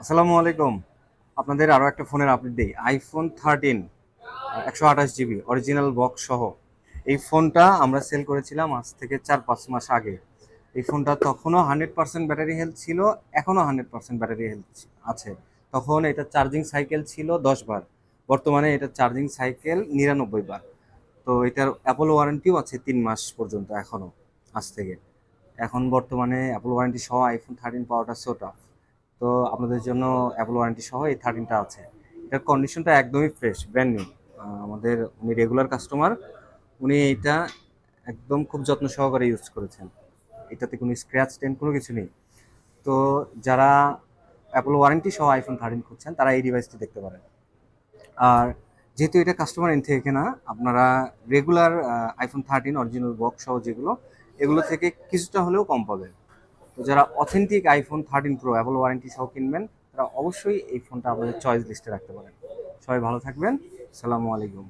আসসালামু আলাইকুম। আপনাদের আরও একটা ফোনের আপডেট দিই। আইফোন 13 128 জিবি অরিজিনাল বক্স সহ এই ফোনটা আমরা সেল করেছিলাম আজ থেকে 4-5 মাস আগে। এই ফোনটা তখনও 100% ব্যাটারি হেলথ ছিল, এখনও 100% ব্যাটারি হেলথ আছে। তখন এটা চার্জিং সাইকেল ছিল 10 বার, বর্তমানে এটা চার্জিং সাইকেল 99 বার। তো এটার অ্যাপল ওয়ারেন্টিও আছে 3 মাস পর্যন্ত এখনও, আজ থেকে। এখন বর্তমানে অ্যাপল ওয়ারেন্টি সহ আইফোন 13 পাওয়াটা সো টাফ। তো আপনাদের জন্য অ্যাপল ওয়ারেন্টি সহ এই 13টা আছে। এটার কন্ডিশনটা একদমই ফ্রেশ, ব্র্যান্ড নিউ। আমাদের উনি রেগুলার কাস্টমার, উনি এইটা একদম খুব যত্ন সহকারে ইউজ করেছেন। এটাতে কোনো স্ক্র্যাচ টেন কোনো কিছু নেই। তো যারা অ্যাপল ওয়ারেন্টি সহ আইফোন 13 খুঁজছেন তারা এই ডিভাইসটি দেখতে পারেন। আর যেহেতু এটা কাস্টমার এন্ড থেকে কেনা, আপনারা রেগুলার আইফোন 13 অরিজিনাল বক্স সহ যেগুলো, এগুলো থেকে কিছুটা হলেও কম পাবেন। তো যারা authentic iPhone 13 pro Apple warranty সহ কিনবেন, তারা অবশ্যই এই ফোনটা আপনাদের চয়েস লিস্টে রাখতে পারেন। সবাই ভালো থাকবেন। আসসালামু আলাইকুম।